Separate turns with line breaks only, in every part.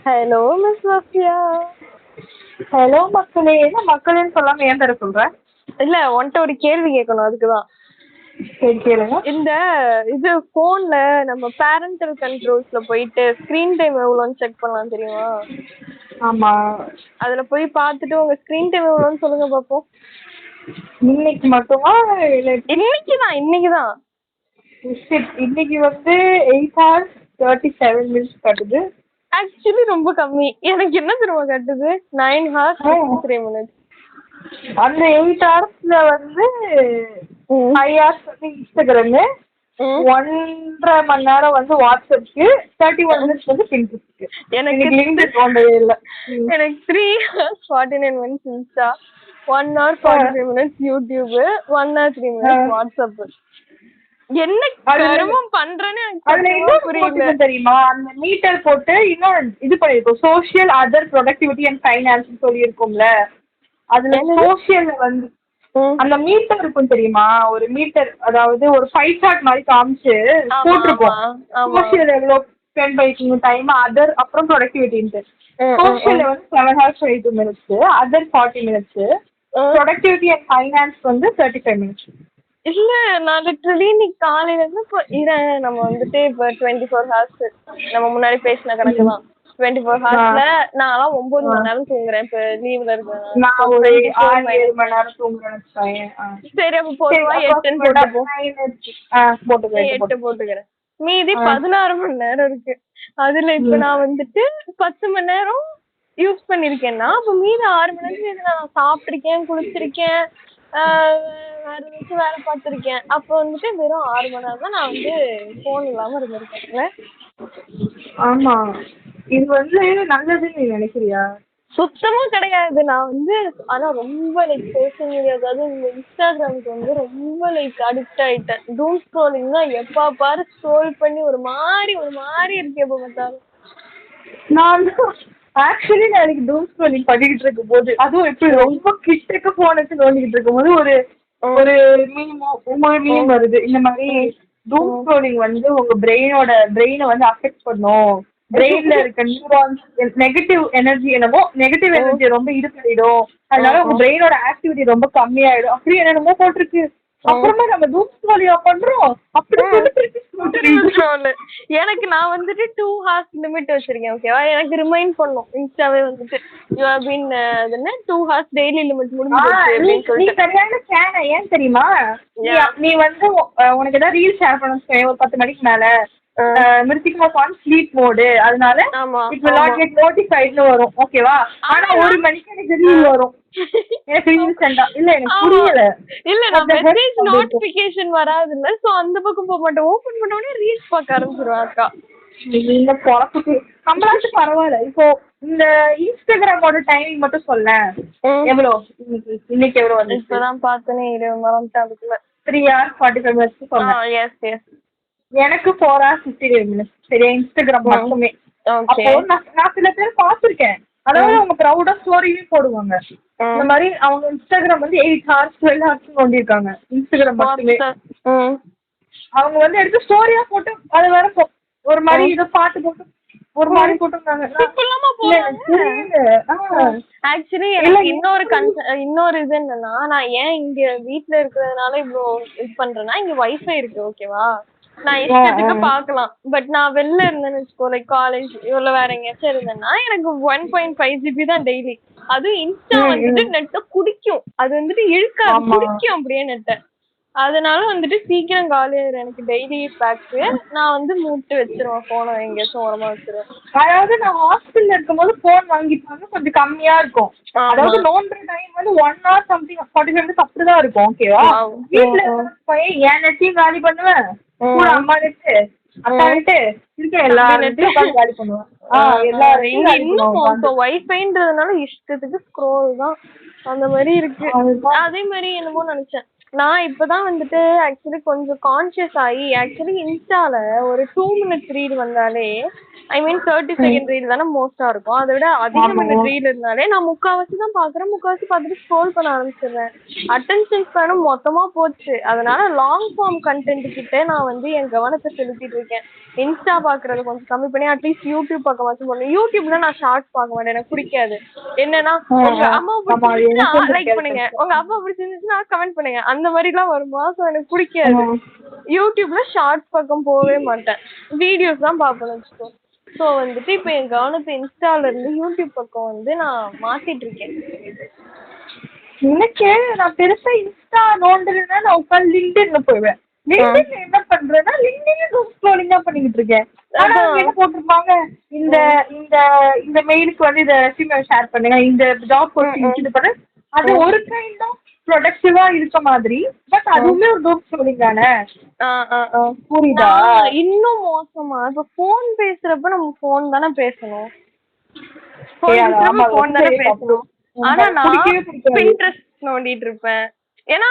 Hello miss Sofia.
Hello மக்களே. என்ன மக்களேன்னு சொல்லாம ஏன் தர சொல்ற?
இல்ல உன்கிட்ட ஒரு கேள்வி கேட்கணும், அதுக்குதான்.
சரி கேளுங்க.
இந்த இது போன்ல நம்ம பேரண்டல் கண்ட்ரோல்ஸ்ல போயிட்டு ஸ்கிரீன் டைம் எவ்வளோன்னு செக் பண்ணலாம் தெரியுமா?
ஆமா.
அதுல போய் பார்த்துட்டு உங்க ஸ்கிரீன் டைம் எவ்வளோன்னு சொல்லுங்க பாப்போம்.
இன்னைக்கு மட்டுமா?
இன்னைக்குதான்
இன்னைக்கு வந்து 8 hours 37 minutes காட்டுது.
ஆக்சுவலி ரொம்ப கம்மி. எனக்கு என்ன தெரியுமா காட்டுது? 9 hours 53 minutes.
அந்த 8 hoursல வந்து 5 hours வந்து இன்ஸ்டாகிராம், 1.5 மணி நேரம் வந்து வாட்ஸ்அப்க்கு, 31 minutes வந்து பின்ட்ரெஸ்ட்க்கு. எனக்கு லிங்க் தோண்டவே இல்ல.
எனக்கு 3 hours 49 minutes Insta, 1 hour 45 minutes YouTube, 1 hour 3 minutes WhatsApp. என்ன கருமம் பண்றேன்னு
புரியல தெரியுமா? அந்த மீட்டர் போட்டு இன்னும் இது பண்ணிருக்கோம், social other productivity and finance சொல்லி இருக்கும்ல. அதுல சோசியல்ல வந்து அந்த மீட்டர் இருக்கும் தெரியுமா? ஒரு மீட்டர், அதாவது ஒரு 5 சார்ட் மாதிரி காமிச்சு போட்டிருக்கோம். சோசியல் எவ்வளோ ஸ்பெண்ட் பண்ணிருக்கீங்க டைம், அதர் அப்புறம் ப்ரொடக்டிவிட்டின்ட்டு. சோசியல்ல வந்து 7 hours 22 minutes, other 40 minutes, productivity and finance வந்து 35 minutes.
இல்ல, நான் லிட்டரலி இன்னைக்கு காலையில இருந்து நம்ம வந்துட்டு இப்ப 24 hours நம்ம முன்னாடி பேசின கணக்கு தான். 24 hoursல நான் 9 மணி நேரம் தூங்குறேன். இப்ப லீவ்ல இருக்கேன். சரி, அப்ப பொதுவா 8 போட்டுக்கிறேன். மீதி 16 மணி நேரம் இருக்கு. அதுல இப்ப நான் வந்துட்டு 10 மணி நேரம் யூஸ் பண்ணிருக்கேன்னா, அப்ப மீதி 6 மணி நேரத்துல நான் சாப்பிட்டிருக்கேன், குளிச்சிருக்கேன், வேற ஏதாச்சும் வேலை பார்த்திருக்கேன். அப்ப வந்துட்டு வெறும் 6 மணி நேரம் தான் நான் வந்து போன் இல்லாம இருந்திருக்கேன்.
ஆமா, இது வந்து நல்லதுன்னு நீ நினைக்கிறியா?
சுத்தமா கிடையாது. நான் வந்து ஆனா ரொம்ப சோசியல் மீடியா, அதாவது இந்த இன்ஸ்டாகிராமுக்கு வந்து ரொம்ப அடிக்ட் ஆயிட்டேன். டூம் ஸ்க்ரோலிங் தான். எப்ப பாரு ஸ்க்ரோல் பண்ணி ஒரு மாதிரி இருக்கு எப்ப பார்த்தாலும்.
நான் ஆக்சுவலி நான் எனக்கு டூம் ஸ்க்ரோலிங் பண்ணிக்கிட்டு இருக்கும் போது, அதுவும் எப்படி ரொம்ப கிட்டக்க போன் வச்சு நோண்டிக்கிட்டு இருக்கும் போது ஒரு மீம் வருது இந்த மாதிரி. டூம் ஸ்க்ரோலிங் வந்து உங்க பிரெயினை வந்து அஃபெக்ட் பண்ணும். பிரெயின்ல இருக்க neurons negative energy, negative energy ரொம்ப இது பண்ணிடும். அதனால உங்க பிரெயினோட ஆக்டிவிட்டி ரொம்ப கம்மியாயிடும். அப்படி என்னென்னமோ போட்டிருக்கு. அப்புறமா நம்ம டூம் ஸ்க்ரோலிங்கா பண்றோம். அப்படி
எனக்கு நான் வந்துட்டு 2 hours லிமிட் வச்சிருக்கேன். ஓகேவா? எனக்கு ரிமைண்ட் பண்ணும் இன்ஸ்டாவே வந்துட்டு you have been 2 hours daily limit முடிஞ்சிருச்சு.
நீ சரியான ஃபேன். ஏன் தெரியுமா? நீ வந்து உனக்கு ஏதாவது ரீல் ஷேர் பண்ண ஒரு 10 மணிக்கு மேல மிருத்திகா ஃபான் ஸ்லீப் மோடு, அதனால it will not get notified வரும். ஓகேவா? ஆனா 1 மணிக்கு எனக்கு ரீல் வரும். எனக்கு ரீல் சென்டா இல்ல, எனக்கு புரியல.
இல்ல, நான் மெசேஜ் நோட்டிபிகேஷன் வராது இல்ல, சோ அந்த பக்கம் போக மாட்டேன். ஓபன் பண்ண உடனே ரீல்ஸ் பார்க்க ஆரம்பிச்சிருவேன். அக்கா
இந்த பொறப்புக்கு நம்மளாச்சு பரவாயில்ல. இப்போ இந்த இன்ஸ்டாகிராமோட டைமிங் மட்டும் சொல்ல, எவ்வளோ இன்னைக்கு எவ்வளோ வந்து?
இப்பதான் பார்த்தனே, 20 மணி அதுக்குள்ள
3 hours 45 minutes சொன்னேன்.
Yes yes.
எனக்கு 4 hours 58 minutes. சரியா? இன்ஸ்டாகிராம் மட்டுமே. அப்போ நான் சில பேர் பாத்திருக்கேன், அதாவது அவங்க ப்ரௌடா ஸ்டோரியும் போடுவாங்க. இந்த மாதிரி அவங்க இன்ஸ்டாகிராம் வந்து 8 hours 12 hours நோண்டிருக்காங்க. இன்ஸ்டாகிராம் மட்டுமே அவங்க வந்து எடுத்து ஸ்டோரியா போட்டு அது வேற ஒரு மாதிரி இதை பாட்டு போட்டு ஒரு மாதிரி போட்டுருக்காங்க.
ஆக்சுவலி இன்னொரு இது என்னன்னா, நான் ஏன் இங்க வீட்டுல இருக்கிறதுனால இவ்வளோ இது பண்றேன்னா, இங்க வைஃபை இருக்கு. ஓகேவா? நான் இஷ்டத்துக்கு பாக்கலாம். பட் நான் வெளில இருந்தேன்னு வச்சுக்கோ, லைக் காலேஜ் இவ்வளவு வேற எங்கேயாச்சும் இருந்தேன்னா எனக்கு 1.5 GB தான் டெய்லி. அதுவும் இன்ஸ்டா வந்துட்டு நெட்டை குடிக்கும். அது வந்துட்டு இழுக்காது, குடிக்கும் அப்படியே நெட்டை. அதனால வந்துட்டு சீக்கிரம் காலியாயிரும் எனக்கு டெய்லி பேக்கு. நான் வந்து மூட்டு வச்சிருவேன் போனை, எங்கேயாச்சும் ஓரமா வச்சிருவேன்.
அதாவது நான் ஹாஸ்டல்ல இருக்கும் போது போன் வாங்கிட்டு கொஞ்சம் கம்மியா இருக்கும். அதாவது நோன்ற டைம் வந்து 1 hour something 45 minutes அப்படிதான் இருக்கும். ஓகேவா? வீட்டுல பையன் என் நெட்டையும் காலி பண்ணுவேன், கூட அம்மா நெட்டு அக்கா நெட்டு இருக்க எல்லா நெட்டையும் காலி பண்ணுவேன்.
இன்னும் வைஃபைன்றதுனால இஷ்டத்துக்கு ஸ்க்ரோல் தான் அந்த மாதிரி இருக்கு. அதே மாதிரி என்னமோ நினைச்சேன், நான் இப்பதான் வந்துட்டு ஆக்சுவலி கொஞ்சம் கான்சியஸ் ஆகி ஆக்சுவலி இன்ஸ்டால ஒரு 2 minutes ரீல் வந்தாலே ஐ மீன் 30 செகண்ட் ரீல் தானே மோஸ்டா இருக்கும். அதை விட அதிக மினிட் ரீல் இருந்தாலே நான் முக்காவாசி தான் பாக்குறேன். முக்காவாசி பார்த்துட்டு ஸ்க்ரோல் பண்ண ஆரம்பிச்சிடுறேன். அட்டென்ஷன் ஸ்பேனும் மொத்தமா போச்சு. அதனால லாங் ஃபார்ம் கண்டென்ட் கிட்ட நான் வந்து என் கவனத்தை செலுத்திட்டு இருக்கேன். இன்ஸ்டா பாக்குறத கொஞ்சம் கம்மி பண்ணி அட்லீஸ்ட் யூடியூப் பக்கமாச்சும் போடணும். யூடியூப்ல நான் ஷார்ட்ஸ் பார்க்க மாட்டேன், எனக்கு பிடிக்காது. என்னன்னா உங்க அம்மா பிடிச்சிருந்துச்சுன்னா லைக் பண்ணுங்க, உங்க அப்பா பிடிச்சிருந்துச்சுன்னா கமெண்ட் பண்ணுங்க, அந்த மாதிரி எல்லாம் வருமா? சோ எனக்கு பிடிக்காது. யூடியூப்ல ஷார்ட்ஸ் பக்கம் போகவே மாட்டேன், வீடியோஸ் தான் பாப்பேன்னு வச்சுக்கோ. சோ வந்துட்டு இப்ப என் கவனத்தை இன்ஸ்டால இருந்து யூடியூப் பக்கம் வந்து நான் மாத்திட்டு இருக்கேன்.
எனக்கு நான் பெருசா இன்ஸ்டா நோண்டுறேன்னா நான் உட்காந்து லிங்க்டின்ல போயிடுவேன். லிங்க்டின்ல என்ன பண்றேன்னா லிங்க்டின் ஸ்க்ரோலிங் தான் பண்ணிட்டு இருக்கேன். ஆனா என்ன போட்டிருப்பாங்க, இந்த இந்த இந்த மெயிலுக்கு வந்து இதை ரெஸ்யூமே ஷேர் பண்ணுங்க, இந்த ஜாப் போஸ்டிங் இது பண்ண, அது ஒரு கைண்ட் ஆஃப் ப்ரொடக்டிவா இருக்க மாதிரி. பட் அதுவுமே ஒரு டோப் ஸ்க்ரோலிங் தானே. புரியுதா?
இன்னும் மோசமா இப்ப போன் பேசுறப்ப நம்ம போன் தானே பேசணும், போன் தானே பேசணும். ஆனா நான் பின்ட்ரெஸ்ட் நோண்டிட்டு இருப்பேன். ஏன்னா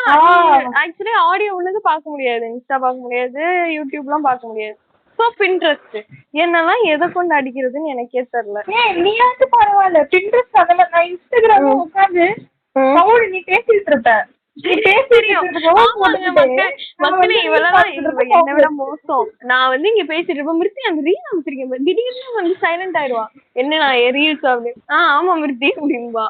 ஆக்சுவலி ஆடியோ உள்ளது பார்க்க முடியாது, இன்ஸ்டா பார்க்க முடியாது, யூடியூப்லாம் பார்க்க முடியாது. சோ பின்ட்ரெஸ்ட் என்னெல்லாம் எதை கொண்டு அடிக்கிறதுன்னு எனக்கே தெரியல.
நீயாச்சு பரவாயில்ல, பின்ட்ரெஸ்ட் அந்த மாதிரி. நான் இன்ஸ்டாகிராம்ல உட்காந்து நீ பேசிட்டு இருப்ப,
என்னை விட மோசம். நான் வந்து இங்க பேசிட்டு இருப்பேன், மிருத்தி அந்த ரீல் அமைச்சிருக்கேன், திடீர்னு வந்து சைலண்ட் ஆயிடுவா. என்ன நான் ரீல்ஸ் அப்படின்னு, ஆமா மிருத்தி அப்படின்பா.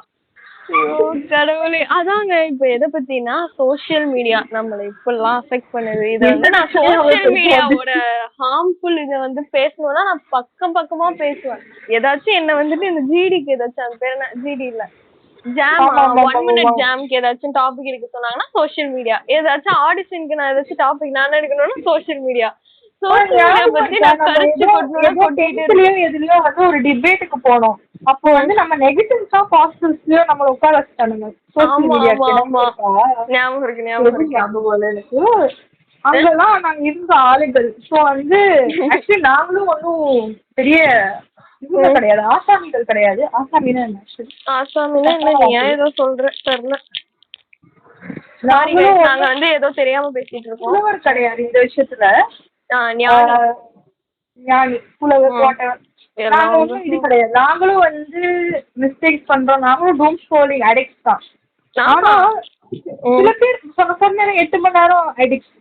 கடவுளே. அதாங்க இப்ப எதை பத்தினா சோசியல் மீடியா நம்மள இப்பெல்லாம் அஃபெக்ட் பண்ணுது. இத வந்து நான் சோசியல் மீடியாவோட ஹார்ம்ஃபுல் இதை வந்து பேசணும்னா நான் பக்கமா பேசுவேன். ஏதாச்சும் என்ன வந்துட்டு இந்த ஜிடிக்கு ஏதாச்சும், அது பேர் என்ன, ஜிடி இல்ல ஜாம், 1 minute ஜாம்க்கு ஏதாச்சும் டாபிக் எடுக்க சொன்னாங்கன்னா சோசியல் மீடியா. ஏதாச்சும் ஆடிஷனுக்கு நான் ஏதாச்சும் டாபிக் நான் எடுக்கணும்னா சோசியல் மீடியா.
எதுலயோ வந்து ஒரு டிபேட்டுக்கு போனோம். அப்போ வந்து நம்ம நெகட்டிவ்ஸா பாசிட்டிவ்ஸ்லயோ நம்மள உட்கார வச்சுட்டானுங்க சோசியல் மீடியா.
ஞாபகம் இருக்கு.
அங்கெல்லாம் நாங்க இருந்த ஆளுகள். ஸோ வந்து ஆக்சுவலி நாங்களும் ஒன்றும் பெரிய இவங்க கிடையாது, ஆசாமிகள் கிடையாது. ஆசாமினா என்ன?
ஆசாமினா என்ன ஏதோ சொல்றேன் தெரியல. நாங்க வந்து ஏதோ தெரியாம பேசிட்டு இருக்கோம்.
புலவர் கிடையாது இந்த விஷயத்துல, ஞானி புலவர் இது கிடையாது. நாங்களும் வந்து மிஸ்டேக்ஸ் பண்றோம், நாங்களும் டூம் ஸ்க்ரோலிங் அடிக்ட்ஸ் தான். ஆனா சில பேர் சொன்ன 8 மணி நேரம் அடிக்ட்.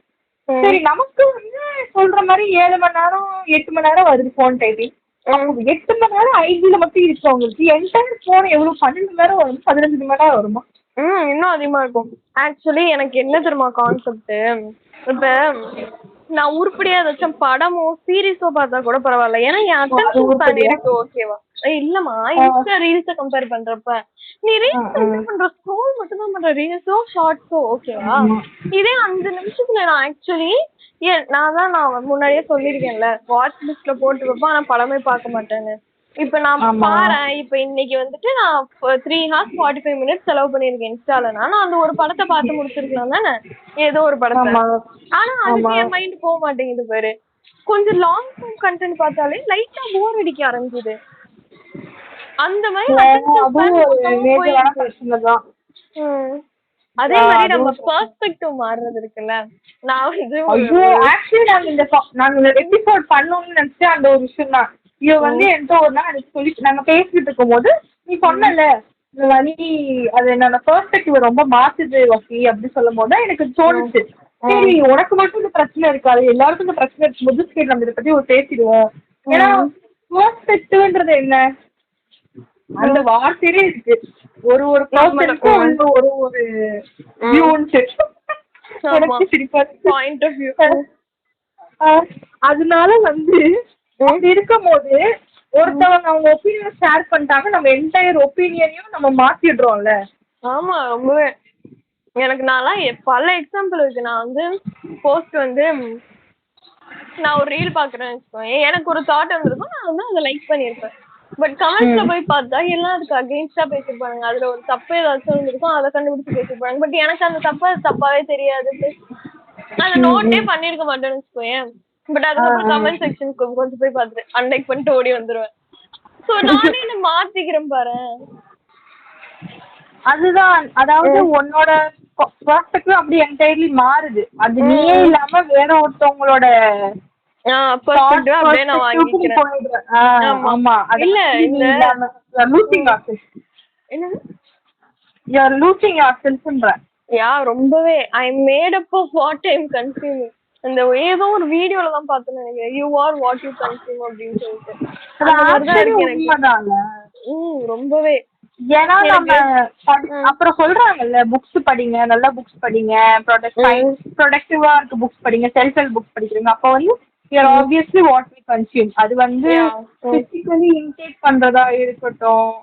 சரி, நமக்கு வந்து சொல்ற மாதிரி 7 மணி நேரம் 8 மணி நேரம் வருது போன் டைப்பிங். 8 மணி நேரம் ஐடியில மட்டும் இருக்கவங்களுக்கு என்டையர் போன் எவ்வளவு 12 மணி நேரம் வரும், 15 மணி நேரம் வருமா?
இன்னும் அதிகமா இருக்கும். ஆக்சுவலி எனக்கு என்ன தெரியுமா கான்செப்ட், இப்ப நான் உருப்படியா ஏதாச்சும் படமோ சீரீஸோ பார்த்தா கூட பரவாயில்ல, ஏன்னா என் அட்டென்ஷன் ஸ்பேன் இருக்கு. ஓகேவா? இல்லம்மா, இன்ஸ்டா ரீல்ஸை கம்பேர் பண்றப்ப நீ ரீல்ஸ் கம்பேர் பண்ற, ஸ்க்ரோல் மட்டும் தான் பண்ற, ரீல்ஸோ ஷார்ட்ஸோ. ஓகேவா? இதே 5 நிமிஷத்துல நான் ஆக்சுவலி நான் முன்னாடியே சொல்லிருக்கேன்ல, வாட்ச் லிஸ்ட்ல போட்டு வைப்பேன், ஆனா படமே பார்க்க மாட்டேன்னு. இப்ப நான் பாறேன், இப்ப இன்னைக்கு வந்துட்டு நான் 3 hours 45 minutes செலவு பண்ணிருக்கேன் இன்ஸ்டாலனா, நான் அந்த ஒரு படத்தை பார்த்து முடிச்சிருக்கலாம் தானே, ஏதோ ஒரு படத்தை. ஆனா அதுக்கு என் மைண்ட் போக மாட்டேங்குது பாரு. கொஞ்சம் லாங் ஃபார்ம் கண்டென்ட் பார்த்தாலே லைட்டா போர் அடிக்க ஆரம்பிக்குது. அந்த மாதிரி அதே மாதிரி நம்ம பெர்ஸ்பெக்டிவ் மாறுறது இருக்குல்ல. நான் வந்து
ஆக்சுவலி நாங்க எபிசோட் பண்ணணும்னு நினைச்சு அந்த ஒரு விஷயம் தான். இவ வந்து என்கிட்ட ஒரு நாள் எனக்கு சொல்லி, நாங்க பேசிட்டு இருக்கும் போது நீ சொன்னல நீ அது என்னோட பெர்ஸ்பெக்டிவ் ரொம்ப மாத்துது வசி அப்படி சொல்லும் போது எனக்கு தோணுச்சு, சரி உனக்கு மட்டும் இந்த பிரச்சனை இருக்காது, எல்லாருக்கும் இந்த பிரச்சனை இருக்கும்போது சரி நம்ம இதை பத்தி ஒரு பேசிடுவோம். ஏன்னா பெர்ஸ்பெக்டிவ்ன்றது என்ன, அந்த வார்த்தையிலே இருக்கு. ஒரு ஒரு பர்சனுக்கும் ஒரு ஒரு வியூன்னு
பாயிண்ட் ஆஃப் வியூ.
அதனால வந்து இருக்கும் போது ஒருத்தவங்க அவங்க ஒப்பீனியன் ஷேர் பண்ணிட்டாங்க, நம்ம என்டையர் ஒப்பீனியனையும் நம்ம மாத்திடுறோம்ல.
ஆமா, ரொம்பவே. எனக்கு நான்லாம் பல எக்ஸாம்பிள் இருக்கு. நான் வந்து போஸ்ட் வந்து நான் ஒரு ரீல் பாக்குறேன்னு வச்சுக்கோங்க, எனக்கு ஒரு தாட் வந்திருக்கும், நான் வந்து அதை லைக் பண்ணிருப்பேன். பட் கமெண்ட்ஸ்ல போய் பார்த்தா எல்லாம் அதுக்கு அகெயின்ஸ்டா பேசிருப்பாங்க. அதுல ஒரு தப்பு ஏதாச்சும் இருந்திருக்கும், அதை கண்டுபிடிச்சு பேசிருப்பாங்க. பட் எனக்கு அந்த தப்பாவே தெரியாது, அந்த நோட்டே பண்ணிருக்க மாட்டேன்னு வச்சுக்கோயேன். பட் அதுக்கப்புறம் கமெண்ட் செக்ஷனுக்கு கொஞ்சம் போய் பார்த்துட்டு அன்லைக் பண்ணிட்டு ஓடி வந்துருவேன். சோ நானே என்ன மாத்திக்கிறேன் பாரு.
அதுதான், அதாவது உன்னோட பெர்ஸ்பெக்டிவ் அப்படியே என்டையர்லி மாறுது. அது நீயே இல்லாம வேற ஒருத்தவங்களோட
பெர்ஸ்பெக்டிவ் அப்படியே நான் வாங்கிக்கிறேன்.
ஆமா
இல்ல இந்த
லூசிங் யுவர்செல்ஃப்.
என்னது
யூ ஆர் லூசிங் யுவர்செல்ஃப்ன்ற.
ரொம்பவே I made up of what I am consuming. அந்த ஏதோ ஒரு வீடியோல தான் பார்த்தேன்னு நினைக்கிறேன், you are what you consume அப்படின்னு சொல்லிட்டு. ரொம்பவே.
ஏன்னா நம்ம அப்புறம் சொல்றாங்கல்ல புக்ஸ் படிங்க, நல்லா புக்ஸ் படிங்க, ப்ரொடக்டிவா இருக்கு புக்ஸ் படிங்க, செல்ஃப் ஹெல்ப் புக்ஸ் படிக்கிறீங்க. அப்ப வந்து you are obviously what we consume. அது வந்து பிசிக்கலி இன்டேக் பண்றதா இருக்கட்டும்,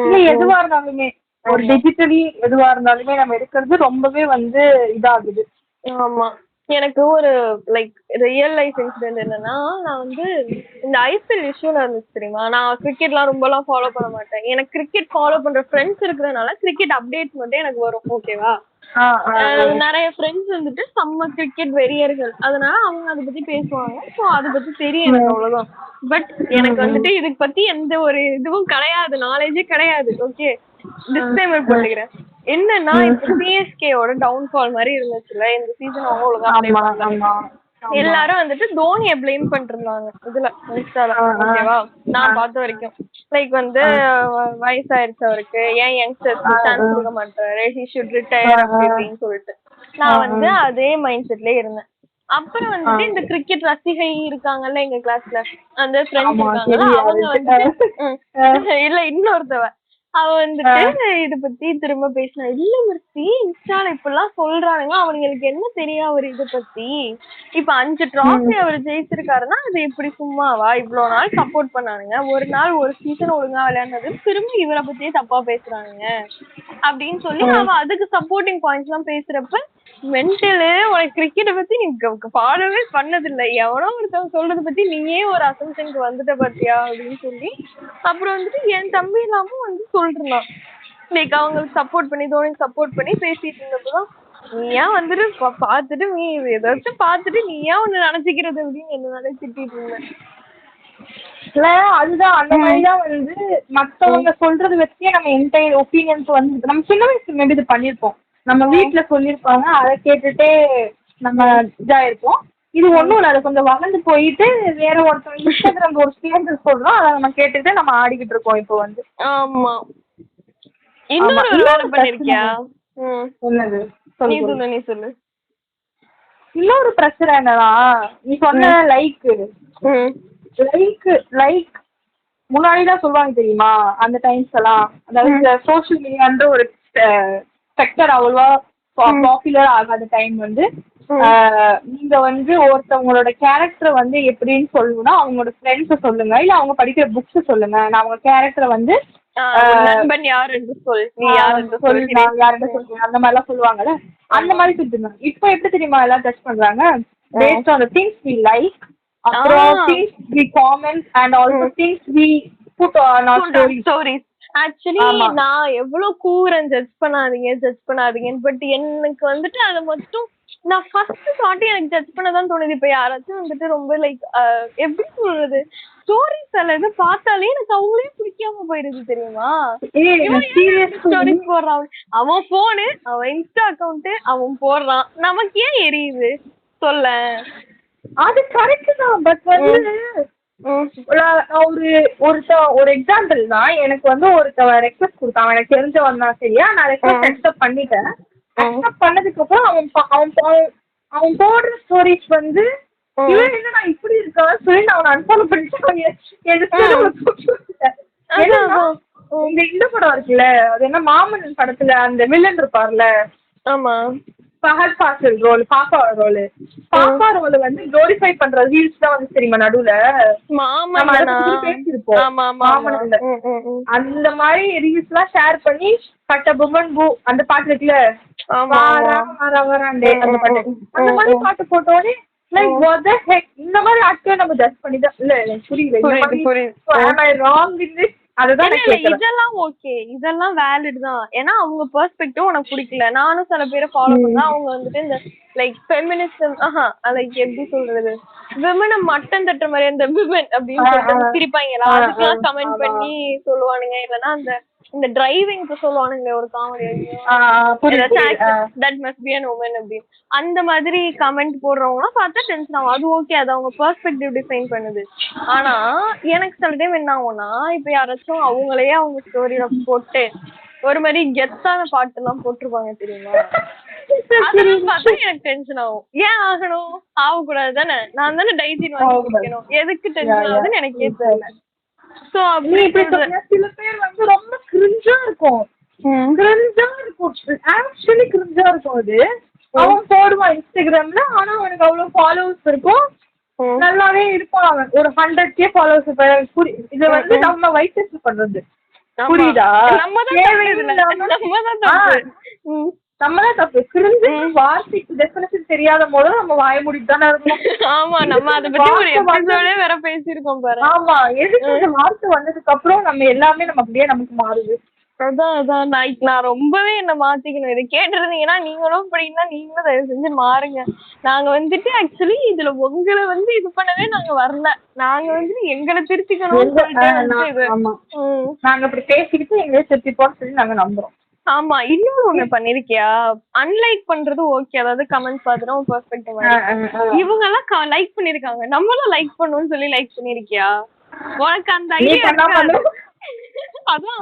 இல்ல எதுவா இருந்தாலுமே, ஒரு டிஜிட்டலி எதுவா இருந்தாலுமே நம்ம எடுக்கிறது ரொம்பவே வந்து இதாகுது.
ஆமா. எனக்கு ஒரு லைக் ரியல் லைஃப் இன்சிடென்ட் என்னன்னா, நான் வந்து இந்த ஐபிஎல் இஷ்யூல இருந்துச்சு தெரியுமா. நான் கிரிக்கெட்லாம் ரொம்பலாம் ஃபாலோ பண்ண மாட்டேன். எனக்கு கிரிக்கெட் ஃபாலோ பண்ற ஃப்ரெண்ட்ஸ் இருக்கிறதுனால கிரிக்கெட் அப்டேட்ஸ் மட்டும் எனக்கு வரும், ஓகேவா. நிறைய ஃப்ரெண்ட்ஸ் வந்துட்டு செம்ம கிரிக்கெட் வெறியர்கள், அதனால அவங்க அதை பத்தி பேசுவாங்க. ஸோ அதை பத்தி தெரியும் எனக்கு, அவ்வளவுதான். பட் எனக்கு வந்துட்டு இதுக்கு பத்தி எந்த ஒரு இதுவும் கிடையாது, நாலேஜே கிடையாது. ஓகே, டிஸ்க்ளைமர் போட்டுக்கிறேன். என்னன்னா இப்ப சிஎஸ்கேவோட டவுன்ஃபால் மாதிரி இருந்துச்சுல இந்த சீசன். அவங்க ஒழுங்கா எல்லாரும் வந்துட்டு தோனியை பிளேம் பண்ணிட்டு இருந்தாங்க இதுல இன்ஸ்டால, ஓகேவா. நான் பார்த்த வரைக்கும் லைக் வந்து வயசாயிருச்சு அவருக்கு, ஏன் யங்ஸ்டர்ஸ்க்கு சான்ஸ் கொடுக்க மாட்டாரு, ஹி ஷுட் ரிட்டையர் அப்படின்னு சொல்லிட்டு நான் வந்து அதே மைண்ட் செட்லயே இருந்தேன். அப்புறம் வந்துட்டு இந்த கிரிக்கெட் ரசிகை இருக்காங்கல்ல எங்க கிளாஸ்ல, அந்த ஃப்ரெண்ட்ஸ் இருக்காங்கல்ல, அவங்க வந்துட்டு இல்ல இன்னொருத்தவ அவ வந்துட்டு இத பத்தி திரும்ப பேசினா, இல்ல மிர்சி இன்ஸ்டால இப்பெல்லாம் சொல்றானுங்க, அவங்களுக்கு என்ன தெரியும் அவர் இத பத்தி. இப்ப 5 டிராஃபி அவர் ஜெயிச்சிருக்காருன்னா அது எப்படி சும்மாவா, இவ்வளவு நாள் சப்போர்ட் பண்ணானுங்க, ஒரு நாள் ஒரு சீசன் ஒழுங்கா விளையாடுனது திரும்பி இவரை பத்தியே தப்பா பேசுறானுங்க அப்படின்னு சொல்லி அவ அதுக்கு சப்போர்ட்டிங் பாயிண்ட்ஸ் எல்லாம் பேசுறப்ப, மென்டலு உனக்கு கிரிக்கெட்டை பத்தி நீ பாடவே பண்ணதில்லை, எவனோ ஒருத்தவங்க சொல்றதை பத்தி நீயே ஒரு அசம்ஷனுக்கு வந்துட்ட பாத்தியா அப்படின்னு சொல்லி அப்புறம் வந்துட்டு என் தம்பி இல்லாமும் வந்து சொல்றான். லைக் அவங்களுக்கு சப்போர்ட் பண்ணி தோனிக்கு சப்போர்ட் பண்ணி பேசிட்டு இருந்தப்பதான், நீ ஏன் வந்துட்டு பாத்துட்டு நீ ஏதாச்சும் பாத்துட்டு நீ ஏன் ஒண்ணு நினைச்சுக்கிறது அப்படின்னு என்ன திட்டிட்டு இருந்தேன்.
அதுதான் அந்த மாதிரிதான் வந்து மத்தவங்க சொல்றது வச்சே நம்ம என்டையர் ஒப்பீனியன்ஸ் வந்து நம்ம சின்ன வயசுல மேபி இது பண்ணிருப்போம், நம்ம வீட்டுல சொல்லிருப்பாங்க, அதை கேட்டுட்டே நம்ம இதாயிருப்போம். இது ஒண்ணும் இல்ல, அது கொஞ்சம் வளர்ந்து போயிட்டு வேற ஒருத்தவங்க இன்ஸ்டாகிராம் ஒரு ஸ்டேட்டஸ் சொல்றோம், அதை நம்ம கேட்டுட்டு நம்ம ஆடிக்கிட்டு இருக்கோம் இப்போ வந்து.
ஆமா. இன்னொரு வேலை பண்ணிருக்கியா?
என்னது
நீ சொல்லு.
இன்னொரு பிரச்சனை என்னன்னா, நீ சொன்ன லைக் முன்னாடிதான் சொல்லுவாங்க தெரியுமா அந்த டைம்ஸ் எல்லாம், அதாவது சோசியல் மீடியான்ற ஒரு செக்டர் அவ்வளவா பாப்புலர் ஆகாத டைம் வந்து நீங்க வந்து ஒருத்தவங்களோட கேரக்டர் வந்து எப்படின்னு சொல்லணும்னா அவங்களோட ஃப்ரெண்ட்ஸ சொல்லுங்க, இல்ல அவங்க படிக்கிற புக்ஸ் சொல்லுங்க, நான் அவங்க கேரக்டரை வந்து
யாருன்னு
சொல்லுங்க அந்த மாதிரி எல்லாம் சொல்லுவாங்கல்ல, அந்த மாதிரி சொல்லிட்டு. இப்ப எப்படி தெரியுமா எல்லாம் ஜட்ஜ் பண்றாங்க based on the things we like, அப்புறம் things we comment and also things we put on our stories.
Actually நான் எவ்வளவு கூறேன் ஜட்ஜ் பண்ணாதீங்கன்னு, பட் எனக்கு வந்துட்டு அதை மட்டும் நான் ஃபர்ஸ்ட் தாட்டி எனக்கு ஜட்ஜ் பண்ணதான் தோணுது. இப்ப யாராச்சும் வந்துட்டு ரொம்ப லைக் எப்படி சொல்றது, ஸ்டோரிஸ் எல்லாம் பார்த்தாலே எனக்கு அவங்களே பிடிக்காம போயிருது தெரியுமா. ஸ்டோரிஸ் போடுறான், அவன் போனு, அவன் இன்ஸ்டா அக்கௌண்ட் அவன் போடுறான், நமக்கு ஏன் எரியுது சொல்ல.
அது கரெக்ட் தான், பட் வந்து ஒரு எக்ஸாம்பிள் தான். எனக்கு வந்து ஒருத்தவ ரெக்வெஸ்ட் கொடுத்தான், எனக்கு தெரிஞ்சவன் தான், சரியா. நான் ரெக்வெஸ்ட் அக்செப்ட் பண்ணிட்டேன். அக்செப்ட் பண்ணதுக்கு அப்புறம் அவன் போடுற ஸ்டோரிஸ் வந்து இவன் என்ன நான் இப்படி இருக்கான்னு சொல்லி நான் அவனை அன்ஃபாலோ பண்ணிட்டு இந்த படம் இருக்குல்ல, அது என்ன மாமன் படத்துல அந்த வில்லன் இருப்பார்ல,
ஆமா
ஃபஹத் ஃபாசில் ரோல், பாப்பா ரோல் வந்து குளோரிஃபை பண்ற ரீல்ஸ் தான் வந்து தெரியுமா நடுவுல பேசிருப்போம். அந்த மாதிரி ரீல்ஸ் எல்லாம் ஷேர் பண்ணி கட்ட புமன் பூ அந்த பாட்டு இருக்குல்ல, வராண்டே அந்த பாட்டு, அந்த மாதிரி பாட்டு போட்டோடனே லைக் வாட் தி ஹெக், இந்த மாதிரி ஆட்களை நம்ம ஜட்ஜ் பண்ணிதான். இல்ல எனக்கு புரியல ராங் இன் திஸ்.
இதெல்லாம் ஓகே, இதெல்லாம் வேலிட் தான். ஏன்னா அவங்க பெர்ஸ்பெக்டிவ் உனக்கு பிடிக்கல. நானும் சில பேரை ஃபாலோ பண்ணா அவங்க வந்துட்டு இந்த லைக் ஃபெமினிசம் லைக் எப்படி சொல்றது, விமனை மட்டன் தட்டுற மாதிரி அந்த விமன் அப்படின்னு சொல்லிட்டு சிரிப்பாங்களா, அதுக்கெல்லாம் கமெண்ட் பண்ணி சொல்லுவானுங்க. இல்லைன்னா அந்த இந்த டிரைவிங்க்கு சொல்லுவானுங்க ஒரு comedy, that must be an woman அப்படின்னு அந்த மாதிரி கமெண்ட் போடுறவங்களாம் பார்த்தா டென்ஷன் ஆகும். அது ஓகே, அது அவங்க பெர்ஸ்பெக்டிவ் டிஃபைன் பண்ணுது. ஆனா எனக்கு சில டைம் என்ன ஆகும்னா, இப்ப யாராச்சும் அவங்களையே அவங்க ஸ்டோரியில போட்டு ஒரு மாதிரி கெத்தான பாட்டு எல்லாம் போட்டிருப்பாங்க தெரியுமா, அதெல்லாம் பார்த்தா எனக்கு டென்ஷன் ஆகும். ஏன் ஆகணும், ஆகக்கூடாது தானே, நான் தானே டைஜின் வாங்கிக்கணும், எதுக்கு டென்ஷன் ஆகுதுன்னு எனக்கே தெரியல. சோ அப்படி
சில பேர் வந்து ரொம்ப கிரிஞ்சா இருக்கும், ஆக்சுவலி கிரிஞ்சா இருக்கும். அது அவன் போடுவான் இன்ஸ்டாகிராம்ல, ஆனா அவனுக்கு அவ்வளவு ஃபாலோவர்ஸ் இருக்கும், நல்லாவே இருப்பான். அவன் ஒரு 100K ஃபாலோவர்ஸ். இத வந்து நம்ம வைட் பண்றது புரியுதா, நம்மதான் தப்பு. கிரிஞ்சு வார்த்தைக்கு டெஃபினிஷன் தெரியாத போது நம்ம வாய மூடிட்டு தானே இருக்கோம்.
ஆமா, நம்ம அதை பத்தி ஒரு எபிசோடே வேற பேசியிருக்கோம் பாரு.
ஆமா, எதுக்கு இந்த வார்த்தை வந்ததுக்கு அப்புறம் நம்ம எல்லாமே நம்ம அப்படியே நமக்கு மாறுது.
அதான் நான் ரொம்பவே என்ன மாத்திக்கணும். இதை கேட்டிருந்தீங்கன்னா நீங்களும் அப்படின்னா நீங்களும் தயவு செஞ்சு மாறுங்க. நாங்க வந்துட்டு ஆக்சுவலி இதுல உங்களை வந்து இது பண்ணவே நாங்க வரல, நாங்க வந்து எங்களை திருத்திக்கணும்.
நாங்க அப்படி பேசிக்கிட்டு எங்களை திருத்திப்போம் சொல்லி நாங்க நம்புறோம்.
ஆமா, இன்னொரு ஒண்ணு பண்ணிருக்கியா, அன்லைக் பண்றது ஓகே, அதாவது கமெண்ட் பாத்துட்டு உன் பெர்ஸ்பெக்டிவ் இவங்க எல்லாம் லைக் பண்ணிருக்காங்க, நம்மளும் லைக் பண்ணுவோம்னு சொல்லி லைக் பண்ணிருக்கியா? உனக்கு அந்த ஐடியா? அதான்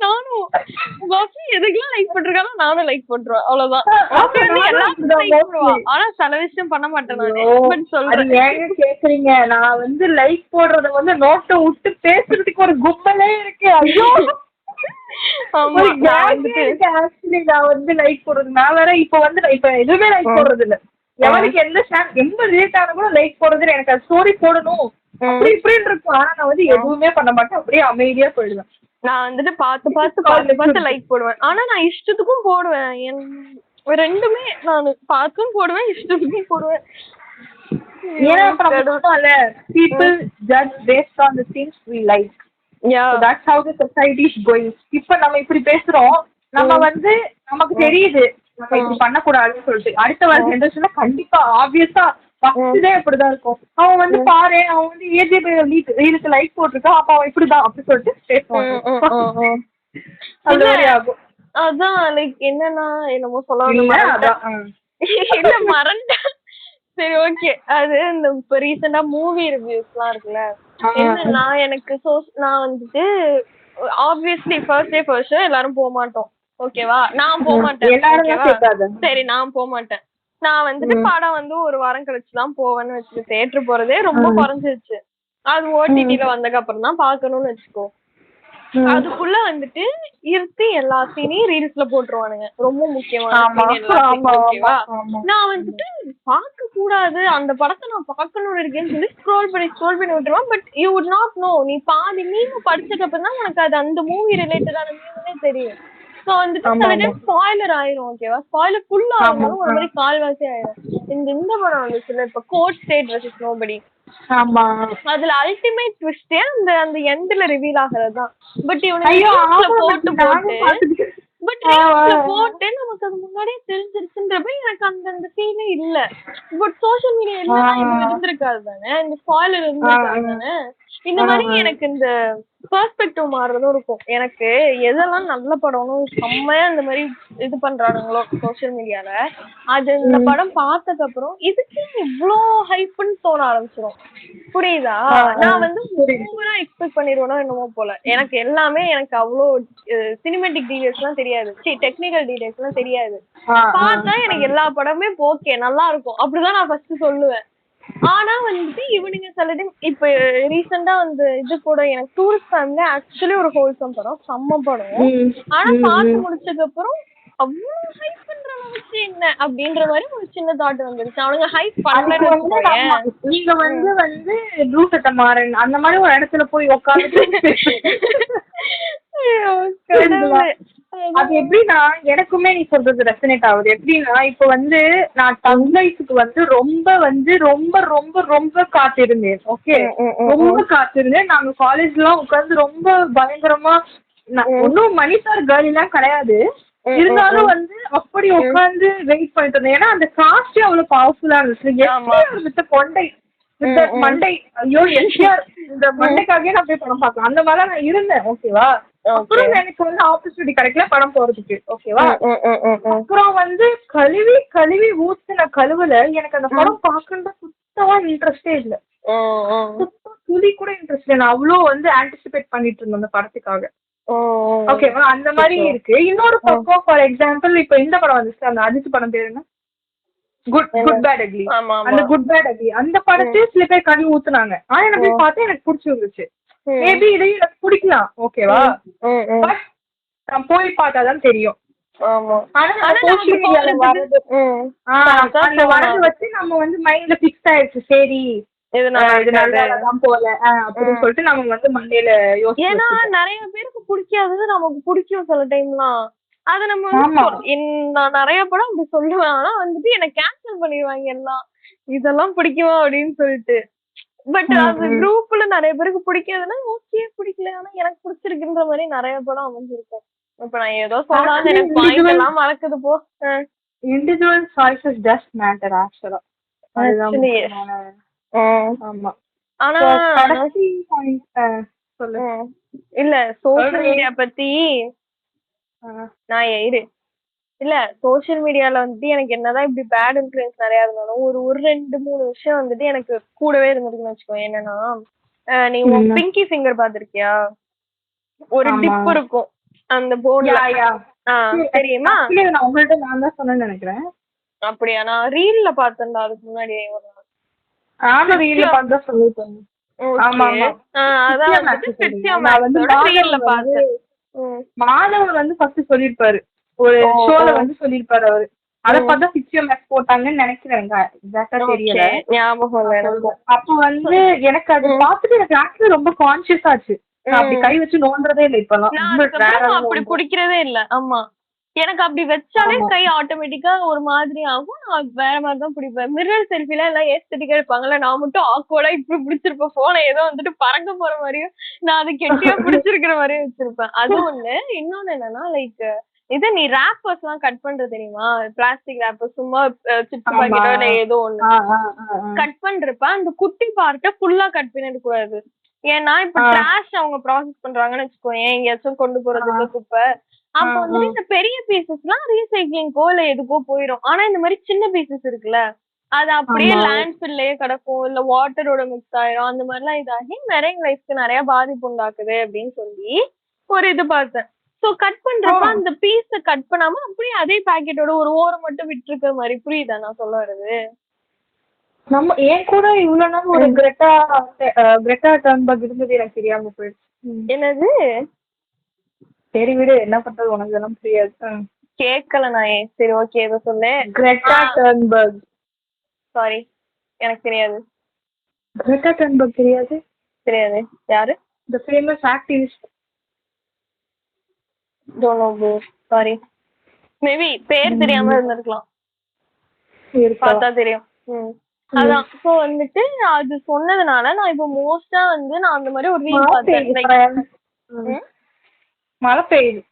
நானும் எதுக்கெல்லாம் லைக் பண்றாங்க நானும் லைக் பண்றேன், அவ்வளவுதான். ஆனா சில விஷயம் பண்ண மாட்டேன் நானு. பட் சொல்றேன்,
ஏங்க கேக்குறீங்க, நான் வந்து லைக் போடுறத வந்து நோட்டை விட்டு பேசுறதுக்கு ஒரு கும்பலே இருக்கு. ஐயோ, நான் வந்து லைக் போடுறது நான் வேற. இப்ப எதுவுமே லைக் போடுறது இல்ல. எவனுக்கு எந்த ரிலேட் ஆன கூட லைக் போடுறது, எனக்கு அது ஸ்டோரி போடணும் அப்படி இப்படின்னு இருக்கும். ஆனா நான் வந்து எதுவுமே பண்ண மாட்டேன், அப்படியே அமைதியா போயிடுவேன்.
நான் வந்துட்டு பார்த்து லைக் போடுவேன். ஆனா நான் இஷ்டத்துக்கும் போடுவேன், ரெண்டுமே நான் பார்த்தும் போடுவேன், இஷ்டத்துக்கும் போடுவேன்.
ஏன்னா people judge based on the things we like. So that's how the society is going. இப்ப நம்ம இப்படி பேசுறோம், நம்ம வந்து நமக்கு தெரியுது நம்ம இப்படி பண்ணக்கூடாதுன்னு சொல்லிட்டு. அடுத்த வர ஜெனரேஷன்ல கண்டிப்பா ஆப்வியஸா ஃபர்ஸ்டே அப்படிதான் இருக்கும். அவன் வந்து பாரு, அவன் வந்து ஏஜே ரீலுக்கு லைக் போட்டிருக்கான், அப்ப அவன் இப்படிதான் அப்படி சொல்லிட்டு பேசுவான். அது மாதிரி ஆகும்.
அதான் லைக் என்னன்னா என்னமோ சொல்ல மறந்தேன். சரி ஓகே, அது இந்த இப்ப ரீசெண்டா மூவி ரிவ்யூஸ் எல்லாம் இருக்குல்ல, என்னன்னா எனக்கு நான் வந்துட்டு obviously first day first show எல்லாரும் போக மாட்டோம், ஓகேவா? நான் போக மாட்டேன். சரி, நான் போக மாட்டேன். நான் வந்துட்டு படம் வந்து ஒரு வாரம் கழிச்சுதான் போவேன்னு வச்சுக்கோ. தியேட்டர் போறதே ரொம்ப குறைஞ்சிருச்சு. அது ஓடிடில வந்ததுக்கு அப்புறம் தான் பாக்கணும்னு வச்சுக்கோ. அதுக்குள்ள வந்துட்டு இருத்தி எல்லா சீனையும் ரீல்ஸ்ல போட்டுருவானுங்க, ரொம்ப முக்கியமான ஓகேவா? நான் வந்துட்டு பாக்க கூடாது, அந்த படத்தை நான் பாக்கணும்னு இருக்கேன்னு சொல்லி ஸ்க்ரோல் பண்ணி விட்டுருவேன். But you would not know, நீ பாதி மீம் படிச்சதுக்கு அப்புறம் தான் உனக்கு அது அந்த மூவி ரிலேட்டடான மீம்னே தெரியும். சோ வந்துட்டு சில டைம் ஸ்பாயிலர் ஆயிரும், ஓகேவா? ஸ்பாயிலர் ஃபுல்லா ஆகும், ஒரு மாதிரி கால்வாசி ஆயிரும். இந்த படம் வந்துச்சுல இப்ப கோட் ஸ்டேட் வெர்சஸ் நோபடி, அதுல அல்டிமேட் ட்விஸ்டே அந்த எண்ட்ல ரிவீல் ஆகுறதுதான். பட் இவனுக்கு போட்டு நமக்கு அது முன்னாடியே தெரிஞ்சிருச்சுன்றப்ப எனக்கு அந்த ஃபீலே இல்ல. பட் சோசியல் மீடியா எல்லாம் இருந்திருக்காது தானே, இந்த ஸ்பாயிலர் இருந்திருக்காது தானே. இந்த மாதிரி எனக்கு இந்த பெர்ஸ்பெக்டிவ் மாறுறதும் இருக்கும். எனக்கு எதெல்லாம் நல்ல படம்னு செம்மையா இந்த மாதிரி இது பண்றானுங்களோ சோசியல் மீடியால, அது இந்த படம் பார்த்ததுக்கு அப்புறம் இதுக்கு இவ்வளோ ஹைப்னு தோண ஆரம்பிச்சிடும், புரியுதா? நான் வந்து ஓவரா எக்ஸ்பெக்ட் பண்ணிடுவேனோ என்னமோ போல. எனக்கு எல்லாமே எனக்கு அவ்வளோ சினிமேட்டிக் டீடைல்ஸ் எல்லாம் தெரியாது, டெக்னிக்கல் டீடைல்ஸ் எல்லாம் தெரியாது. பார்த்தா எனக்கு எல்லா படமே ஓகே நல்லா இருக்கும் அப்படிதான் நான் ஃபர்ஸ்ட் சொல்லுவேன். ஆனா வந்துட்டு இவனுங்க சில டைம் இப்ப ரீசெண்டா வந்து இது கூட எனக்கு டூரிஸ்ட் ஃபேமிலி ஆக்சுவலி ஒரு ஹோல்சம் படம், செம்ம படம். ஆனா பார்த்து முடிச்சதுக்கு அப்புறம் அவ்வளவு ஹைப் பண்ற அளவுக்கு என்ன அப்படின்ற மாதிரி ஒரு சின்ன தாட் வந்துருச்சு. அவனுங்க ஹைப் பண்ணல.
நீங்க வந்து ரூசட்ட மாறன் அந்த மாதிரி ஒரு இடத்துல போய் உட்காந்து அது எப்படின்னா எனக்குமே நீ சொல்றது ரெசனேட் ஆகுது. எப்படின்னா இப்ப வந்து நான் தங்லைஃபுக்கு வந்து ரொம்ப காத்திருந்தேன். ஓகே, ரொம்ப காத்திருந்தேன். நாங்க காலேஜ் எல்லாம் உட்காந்து ரொம்ப பயங்கரமா, ஒன்னும் மணி சார் கேர்ள் எல்லாம் கிடையாது, இருந்தாலும் வந்து அப்படி உட்காந்து வெயிட் பண்ணிட்டு இருந்தேன். ஏன்னா அந்த காஸ்டே அவ்வளவு பவர்ஃபுல்லா இருந்துச்சு. எஸ்டிஆர் வித் கொண்டை வித் மண்டை, ஐயோ எஸ்டிஆர் இந்த மண்டைக்காகவே நான் போய் படம் பார்க்கலாம் அந்த மாதிரி நான் இருந்தேன். ஓகேவா, அப்புறம் எனக்கு வந்து ஆப்பர்ச்சுனிட்டி கிடைக்கல படம் போறதுக்கு. ஓகேவா, அப்புறம் வந்து கழுவி கழுவி ஊத்துன கழுவுல எனக்கு அந்த படம் பார்க்கறது சுத்தமா இன்ட்ரெஸ்டே இல்ல. துளி கூட இன்ட்ரெஸ்ட் இல்லை. நான் அவ்வளோ வந்து ஆன்டிசிபேட் பண்ணிட்டு இருந்தேன் அந்த படத்துக்காக. ஓகேவா, அந்த மாதிரி இருக்கு. இன்னொரு பக்கம் ஃபார் எக்ஸாம்பிள் இப்ப இந்த படம் வந்துச்சு, அந்த அஜித் படம் பேரு என்ன, குட் பேட் அக்லி. அந்த குட் பேட் அக்லி அந்த படத்தையும் சில பேர் கழுவி ஊத்துனாங்க. ஆனா எனக்கு போய் பார்த்தா எனக்கு பிடிச்சிருந்துச்சு. மேபி இதையும் எனக்கு பிடிக்கலாம். ஓகேவா, பட் நான் போய் பார்த்தாதான் தெரியும். சோசியல் மீடியால வரது வச்சு நம்ம வந்து மைண்ட்ல பிக்ஸ் ஆயிடுச்சு. சரி இது நல்லாதான் போல அப்படின்னு சொல்லிட்டு நம்ம வந்து மண்டையில யோசிச்சு.
ஏன்னா நிறைய பேருக்கு பிடிக்காதது நமக்கு பிடிக்கும் சில டைம்லாம். அது நம்ம நான் நிறைய படம் அப்படி சொல்லுவேன். ஆனா வந்துட்டு எனக்கு கேன்சல் பண்ணிடுவாங்க எல்லாம், இதெல்லாம் பிடிக்குமா அப்படின்னு சொல்லிட்டு. பட் அது குரூப்ல நிறைய பேருக்கு பிடிக்காதுன்னா ஓகே பிடிக்கல, ஆனா எனக்கு பிடிச்சிருக்குன்ற மாதிரி நிறைய படம் அமைஞ்சிருக்கும். இப்ப நான் ஏதோ சொல்லாத எனக்கு பாயிண்ட் எல்லாம் மறக்குது போ.
இண்டிவிஜுவல் சாய்ஸஸ் ஜஸ்ட் மேட்டர் ஆக்சுவலா. ஆமா, ஆனா கடைசி பாயிண்ட் சொல்லு.
இல்ல சோஷியல் மீடியா பத்தி நான் இல்ல சோஷியல் மீடியால வந்துட்டு எனக்கு என்னதான் இப்படி பேட் இன்ஃபுளுன்ஸ் நிறைய இருந்தாலும் ஒரு 2-3 விஷயம் வந்துட்டு எனக்கு கூடவே இருந்திருக்குன்னு வச்சுக்கோ. என்னன்னா நீ பிங்கி ஃபிங்கர் பாத்திருக்கியா? ஒரு டிப் இருக்கும் அந்த போன்ல, தெரியுமா?
உங்கள்ட்ட நான் தான் சொன்னேன்னு நினைக்கிறேன்.
அப்படியா? நான் ரீல்ல பார்த்தேன்டா அதுக்கு முன்னாடி ஒரு நாள்.
நானும் ரீல்ல பார்த்து தான் சொல்லிட்டேன். மாதவன் வந்து ஃபர்ஸ்ட் சொல்லிருப்பாரு, ஒரு ஷோல வந்து சொல்லிருப்பாரு அவரு. அத பார்த்தா பிக்சர் மேக்ஸ் போட்டாங்கன்னு நினைக்கிறேன், எக்ஸாக்ட்டா தெரியல, ஞாபகம் இல்ல. அப்ப வந்து எனக்கு அது பார்த்துட்டு எனக்கு ஆக்சுவலி ரொம்ப கான்ஷியஸ் ஆச்சு. அப்படி கை வச்சு நோன்றதே இல்ல இப்பெல்லாம்.
அப்படி பிடிக்கிறதே இல்ல. ஆமா, எனக்கு அப்படி வச்சாலே கை ஆட்டோமேட்டிக்கா ஒரு மாதிரி ஆகும். நான் வேற மாதிரிதான் பிடிப்பேன். மிரர் செல்ஃபில எல்லாம் ஏஸ்தட்டிக்கா இருப்பாங்கல்ல, நான் மட்டும் ஆக்வர்டா இப்படி பிடிச்சிருப்பேன். போனை ஏதோ வந்துட்டு பறக்க போற மாதிரியும் நான் அது கெட்டியா பிடிச்சிருக்கிற மாதிரியும் வச்சிருப்பேன். அது ஒண்ணு. இன்னொன்னு என்னன்னா லைக் இது நீ ரேப்பர்ஸ் எல்லாம் கட் பண்ற தெரியுமா? பிளாஸ்டிக் ரேப்பர் சும்மா சிப்ஸ் பாக்கெட்டோ இல்ல ஏதோ ஒண்ணு கட் பண்றப்ப அந்த குட்டி பார்ட்ட ஃபுல்லா கட் பண்ணிட கூடாது. ஏன்னா இப்ப ட்ராஷ் அவங்க ப்ராசஸ் பண்றாங்கன்னு வச்சுக்கோ, எங்கேயாச்சும் கொண்டு போறதுக்கு குப்பை, அப்ப வந்து இந்த பெரிய பீசஸ் எல்லாம் ரீசைக்ளிங்கோ இல்ல எதுக்கோ போயிடும். ஆனா இந்த மாதிரி சின்ன பீசஸ் இருக்குல்ல, அது அப்படியே லேண்ட்ஃபில்லயே கிடக்கும், இல்ல வாட்டரோட மிக்ஸ் ஆயிரும். அந்த மாதிரி எல்லாம் இதாகி மெரைன் லைஃப்க்கு நிறைய பாதிப்பு உண்டாக்குது அப்படின்னு சொல்லி ஒரு இது பார்த்தேன். சோ கட் பண்றப்ப அந்த பீஸ கட் பண்ணாம அப்படியே அதே பாக்கெட்டோட ஒரு ஓரம் மட்டும் விட்டுருக்கிற மாதிரி. புரியுதா நான் சொல்ல வர்றது?
நம்ம ஏன் கூட இவ்வளவு நாள் ஒரு கிரெட்டா டர்ன்பர்க் இருந்தது எனக்கு தெரியாம போயிடுச்சு.
என்னது?
சரி விடு, என்ன பண்றது, உனக்கு எல்லாம் புரியாது.
கேக்கல நான். சரி ஓகே, இத சொல்லு.
கிரெட்டா டர்ன்பர்க்.
சாரி, எனக்கு தெரியாது.
கிரெட்டா டர்ன்பர்க் தெரியாது?
தெரியாது. யாரு?
the famous activist.
don't know bro, sorry. Maybe பேர் தெரியாம இருந்திருக்கலாம், பார்த்தா தெரியும். அதான். சோ வந்துட்டு அது சொன்னதுனால நான் இப்போ மோஸ்டா வந்து நான் அந்த மாதிரி ஒரு ரீல் பார்த்தேன்.
மழை பெய்யுது.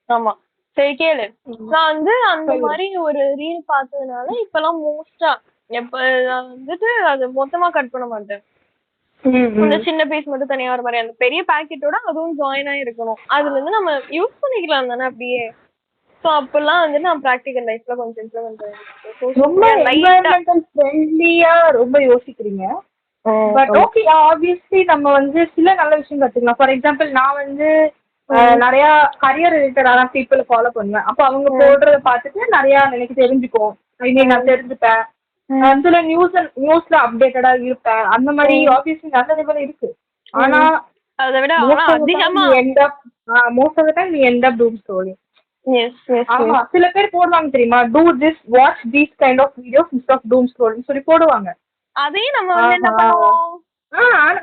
ஆமா, சரி கேளு. நான் வந்து அந்த மாதிரி ஒரு ரீல் பார்த்ததுனால இப்பெல்லாம் மோஸ்டா எப்ப வந்துட்டு அது மொத்தமா கட் பண்ண மாட்டேன். இந்த சின்ன பீஸ் மட்டும் தனியா வர மாதிரி அந்த பெரிய பாக்கெட்டோட அதுவும் ஜாயின் ஆகி இருக்கணும். அதுல இருந்து நம்ம யூஸ் பண்ணிக்கலாம் தானே அப்படியே. சோ அப்பெல்லாம் வந்து நான் பிராக்டிகல் லைஃப்ல கொஞ்சம் இம்ப்ளிமெண்ட் பண்ணிருக்கேன்.
ரொம்ப என்வைரன்மெண்டல் ஃப்ரெண்ட்லியா ரொம்ப யோசிக்கிறீங்க. பட் ஓகே, ஆப்வியஸ்லி நம்ம வந்து சில நல்ல விஷயம் கத்துக்கலாம். ஃபார் எக்ஸாம்பிள் நான் வந்து நிறைய கரியர் ரிலேட்டடான பீப்புளை ஃபாலோ பண்ணுவேன். அப்போ அவங்க போடுறத பார்த்துட்டு நிறைய எனக்கு தெரிஞ்சுக்கும். நான் தெரிஞ்சுப்பேன். சில நியூஸ்ல அப்டேட்டடா இருப்பேன். அந்த மாதிரி ஆப்வியஸ்லி நல்ல லெவல் இருக்கு. ஆனா
அதை விட
மோஸ்ட் ஆஃப் தி டைம் நீ எண்ட் அப் டூம் ஸ்டோரி. ஆமா, சில பேர் போடுவாங்க தெரியுமா, do this watch these kind of videos instead of doom ஸ்டோரின்னு சொல்லி போடுவாங்க.
அதையும் நம்ம வந்து என்ன பண்ணுவோம்,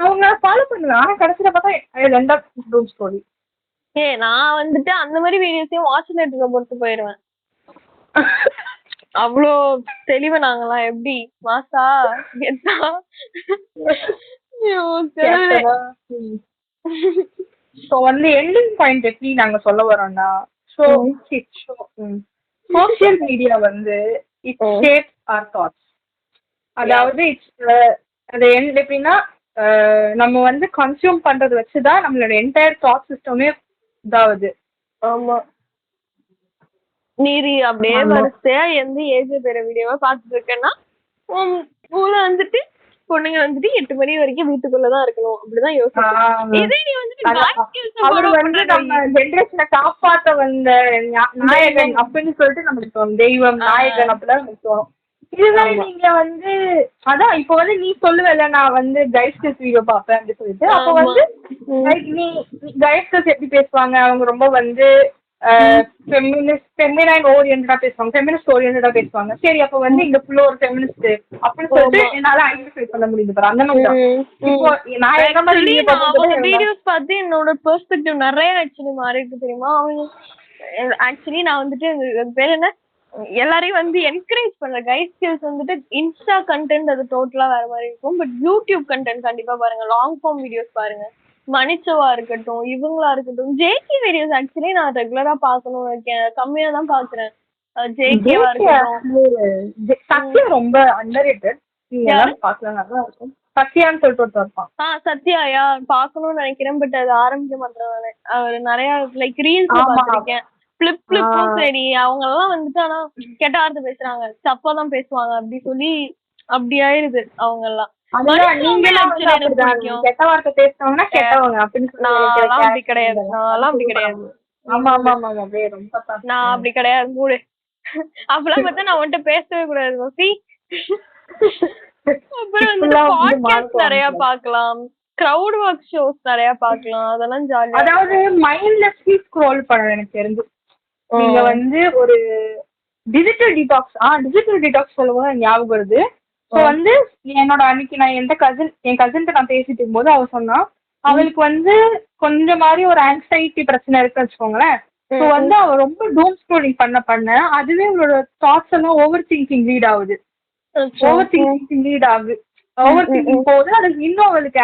அவங்க ஃபாலோ பண்ணுவேன். ஆனா கடைசியில பார்த்தா எண்ட் அப் டூம் ஸ்டோரி.
நான் வந்துட்டு அந்த மாதிரி வீடியோஸையும் வாட்ச் நெட்ல போட்டு போயிடுவேன். அவ்வளோ தெளிவு நாங்கலாம். எப்படி மாசா கெத்தா?
ஸோ வந்து எண்டிங் பாயிண்ட் எப்படி நாங்க சொல்ல வரோம்னா, சோசியல் மீடியா வந்து இட் ஷேப்ஸ் ஆர் தாட்ஸ். அதாவது அது எப்படின்னா நம்ம வந்து கன்சியூம் பண்றது வச்சுதான் நம்மளோட என்டையர் தாட் சிஸ்டமே இதாகுது.
ஆமா, நீ அப்படியே வரிசையா எந்த ஏஜ் பேர வீடியோவா பாத்துட்டு இருக்கேன்னா ஸ்கூல்ல வந்துட்டு பொண்ணுங்க வந்துட்டு 8 மணி வரைக்கும் வீட்டுக்குள்ளதான் இருக்கணும் அப்படிதான்
ஜெனரேஷனை காப்பாத்த வந்த நாயகன் அப்படின்னு சொல்லிட்டு நம்மளுக்கு தோணும். தெய்வம் நாயகன் அப்படிதான் நமக்கு தோணும். இதுதான் நீங்க வந்து அதான் இப்ப வந்து நீ சொல்லுவல நான் வந்து கைஸ்கஸ் வீடியோ பாப்பேன் அப்படின்னு சொல்லிட்டு. அப்ப வந்து நீ கைஸ்கஸ் எப்படி பேசுவாங்க, அவங்க ரொம்ப வந்து ஃபெமினைன் ஓரியன்டா பேசுவாங்க, ஃபெமினிஸ்ட் ஓரியன்டா பேசுவாங்க. சரி அப்ப வந்து இந்த புள்ள ஒரு ஃபெமினிஸ்ட் அப்படின்னு சொல்லிட்டு என்னால ஐடென்டிஃபை பண்ண முடியுது. அந்த மாதிரி தான் இப்போ நான் என்ன மாதிரி
வீடியோஸ் பார்த்து என்னோட பெர்ஸ்பெக்டிவ் நிறைய ஆக்சுவலி மாறி இருக்கு தெரியுமா. அவங்க ஆக்சுவலி நான் வந்துட்டு பேர் என்ன எல்லாரையும் வந்து என்கரேஜ் பண்ற கைஸ் ஸ்கில்ஸ் வந்துட்டு இன்ஸ்டா கண்டென்ட் அது டோட்டலா வேற மாதிரி இருக்கும். பட் யூடியூப் கண்டென்ட் கண்டிப்பா பாருங்க, லாங் ஃபார்ம் வீடியோஸ் பாருங்க. மணிச்சவா இருக்கட்டும், இவங்களா இருக்கட்டும், ஜேகே வீடியோஸ் ஆக்சுவலி நான் ரெகுலரா பாக்கணும்னு இருக்கேன், கம்மியா தான் பாக்குறேன். ஜேகேவா இருக்கட்டும்,
சத்யா ரொம்ப அண்டர்ரேட்டட், நீங்க எல்லாரும் பார்க்கலாம், நல்லா இருக்கும். சத்யான்னு சொல்லிட்டு ஒருத்தர் இருப்பான்.
சத்யாயா பாக்கணும்னு நினைக்கிறேன், பட் அது ஆரம்பிக்க மாட்டேன். அவர் நிறைய லைக் ரீல்ஸ் பாத்திருக்கேன். பிளிப்பும் சரி அவங்க எல்லாம் வந்துட்டு ஆனா கெட்ட வார்த்தை பேசுறாங்க, தப்பா தான் பேசுவாங்க அப்படி சொல்லி அப்படி ஆயிருது அவங்க எல்லாம்.
கெட்ட வார்த்தை பேசுறவங்கன்னா கெட்டவங்க அப்படின்னு
நான் அப்படி கிடையாது, நான் அப்படி கிடையாது.
ஆமா ஆமா ஆமா ரொம்ப
நான் அப்படி கிடையாது மூடு. அப்பெல்லாம் பார்த்தா நான் உன்கிட்ட பேசவே கூடாது மோசி. அப்புறம் வந்து பாட்காஸ்ட் நிறைய பாக்கலாம், கிரவுட் ஒர்க் ஷோஸ் நிறைய பாக்கலாம், அதெல்லாம் ஜாலியா.
அதாவது மைண்ட்லெஸ்லி ஸ்க்ரோல் பண்ண எனக்கு தெரிஞ்சு நீங்க வந்து ஒரு டிஜிட்டல் டீடாக்ஸ் சொல்லும்போது ஞாபகம் வருது. ஸோ வந்து என்னோட அன்னைக்கு நான் என் கசின்கிட்ட நான் பேசிட்டு இருக்கும்போது அவ சொன்னா அவளுக்கு வந்து கொஞ்சம் மாதிரி ஒரு ஆங்ஸைட்டி பிரச்சனை இருக்குன்னு வச்சுக்கோங்களேன். ஸோ வந்து அவ ரொம்ப டூம் ஸ்க்ரோலிங் பண்ண அதுவே அவளோட தாட்ஸ் எல்லாம் ஓவர் திங்கிங் லீட் ஆகுது. ஓவர் திங்கிங் போது அதுக்கு இன்னும் அவளுக்கு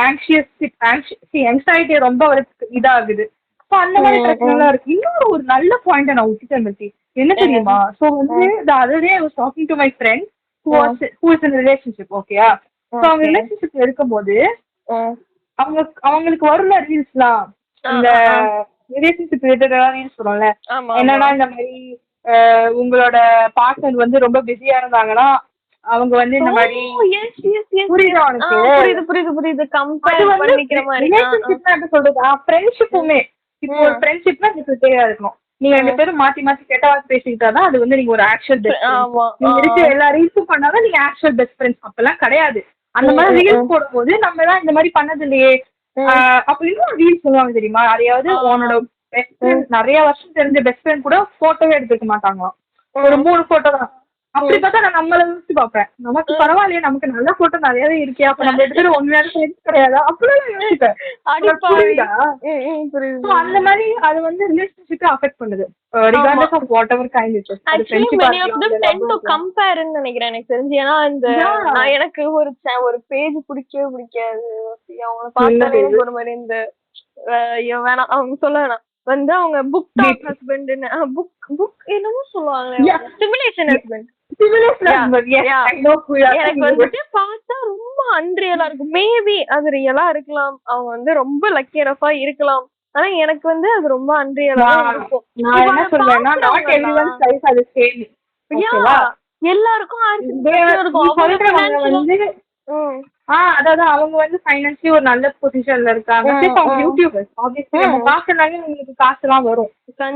ஆங்ஸைட்டி ரொம்ப அவளுக்கு இதாகுது. ஸோ அந்த மாதிரி பிரச்சனை எல்லாம் இருக்கு. இன்னொரு ஒரு நல்ல பாயிண்ட் நான் விட்டுட்டேன் பத்தி என்ன தெரியுமா. ஸோ வந்து அதே I was talking to my friend who is in a relationship, ஓகேயா. ஸோ அவங்க ரிலேஷன்ஷிப்ல இருக்கும்போது அவங்களுக்கு வரும்ல ரீல்ஸ்லாம், இந்த ரிலேஷன்ஷிப் ரிலேட்டடா ரீல்ஸ் வரும்ல, என்னன்னா இந்த மாதிரி உங்களோட பார்ட்னர் வந்து ரொம்ப பிஸியா இருந்தாங்கன்னா அவங்க வந்து இந்த மாதிரி புரியுது அவனுக்கு
புரியுது கம்பேர் பண்ணிக்கிற மாதிரி.
ரிலேஷன்ஷிப்னா என்ன சொல்றது, ஃப்ரெண்ட்ஷிப்புமே இப்போ ஒரு ஃப்ரெண்ட்ஷிப்னா கிளியரா இருக்கணும். நீங்க 2 பேரும் மாத்தி கெட்ட வார்த்தை பேசிக்கிட்டாதான் அது வந்து நீங்க ஒரு ஆக்சுவல் பெஸ்ட் ஃப்ரெண்ட்ஸ். நீங்க இருக்க எல்லா ரீல்ஸும் பண்ணாதான் நீங்க ஆக்சுவல் பெஸ்ட் ஃப்ரெண்ட்ஸ். அப்பெல்லாம் கிடையாது. அந்த மாதிரி ரீல்ஸ் போடும்போது நம்ம எல்லாம் இந்த மாதிரி பண்ணது இல்லையே அப்படின்னு ரீல்ஸ் சொல்லுவாங்க தெரியுமா. அதையாவது உன்னோட பெஸ்ட் ஃப்ரெண்ட் நிறைய வருஷம் தெரிஞ்ச பெஸ்ட் ஃப்ரெண்ட் கூட போட்டோவே எடுத்துக்க மாட்டாங்களாம், ஒரு 3 போட்டோ தான். அப்படி பார்த்தா நான் நம்மள யோசிச்சு பாப்பேன், நமக்கு பரவாயில்லையே நமக்கு நல்ல போட்டோ நிறையவே இருக்கே, அப்ப நம்ம எடுத்துட்டு உண்மையான ஃப்ரெண்ட்ஸ் கிடையாதா அப்படிலாம் யோசிப்பேன். அந்த மாதிரி அது வந்து ரிலேஷன்ஷிப்பை அஃபெக்ட் பண்ணுது regardless of whatever kind it is. அது ஃப்ரெண்ட்ஷிப்
கம்பேர்ன்னு நினைக்கிறேன் எனக்கு தெரிஞ்சு. ஏன்னா இந்த எனக்கு ஒரு பேஜ் பிடிக்கவே பிடிக்காது, அவங்க பார்த்தாலே ஒரு மாதிரி இந்த வேணாம் அவங்க சொல்ல வேணாம் வந்து அவங்க புக் டாக் ஹஸ்பண்ட் என்னமோ சொல்லுவாங்க, சிமுலேஷன் ஹஸ்பண்ட். எனக்கு வந்துட்டு பார்த்தா ரொம்ப அன்ரியலா இருக்கும். மேபி அது ரியலா இருக்கலாம், அவங்க வந்து ரொம்ப லக்கி எனஃபா இருக்கலாம். ஆனா எனக்கு வந்து அது ரொம்ப அன்ரியலா இருக்கும். எல்லாருக்கும்
அதாவது அவங்க வந்து ஃபைனான்சியலி ஒரு நல்ல பொசிஷன்ல இருக்காங்க. யூடியூபர்ஸ் ஆப்வியஸ்லி நம்ம பாக்குறதுனால உங்களுக்கு காசு எல்லாம் வரும்.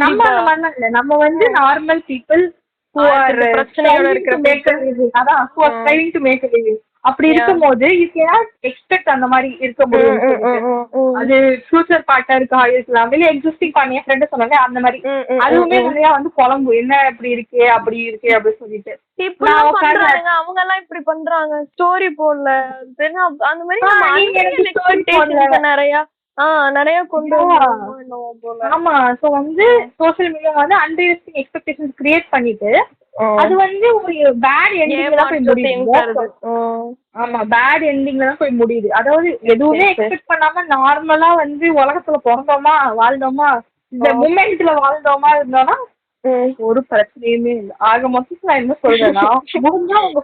நம்ம அந்த மாதிரிலாம் இல்ல, நம்ம வந்து நார்மல் பீப்புள் பிரச்சனையோட இருக்கிற அதான் driving to make a living. அப்படி இருக்கும்போது யூ கேனாட் எக்ஸ்பெக்ட் அந்த மாதிரி இருக்க முடியும். அது ஃபியூச்சர் பார்ட்னருக்கா இருக்கலாம், இல்ல எக்ஸிஸ்டிங் பண்ணி ஃப்ரெண்ட் சொன்னாங்க அந்த மாதிரி. அதுவுமே நிறைய வந்து குழம்பு என்ன இப்படி இருக்கு அப்படி இருக்கு அப்படின்னு சொல்லிட்டு
அவங்க எல்லாம் இப்படி பண்றாங்க, ஸ்டோரி போடல அந்த மாதிரி நிறைய கொண்டு
ஆமா. சோ வந்து சோசியல் மீடியா வந்து அன்ரியலிஸ்டிக் எக்ஸ்பெக்டேஷன்ஸ் கிரியேட் பண்ணிட்டு அது வந்து ஒரு பேட் எண்டிங்ல தான் போய் முடியுது. ஆமா, பேட் எண்டிங்ல தான் போய் முடியுது. அதாவது எதுவுமே எக்ஸ்பெக்ட் பண்ணாம நார்மலா வந்து உலகத்துல பிறந்தோமா வாழ்ந்தோமா இந்த மூமெண்ட்ல வாழ்ந்தோமா இருந்தோம்னா ஒரு பிரச்சனையுமே இல்லை. ஆக மொத்தத்துல நான் என்ன சொல்றேன்னா முடிஞ்சா உங்க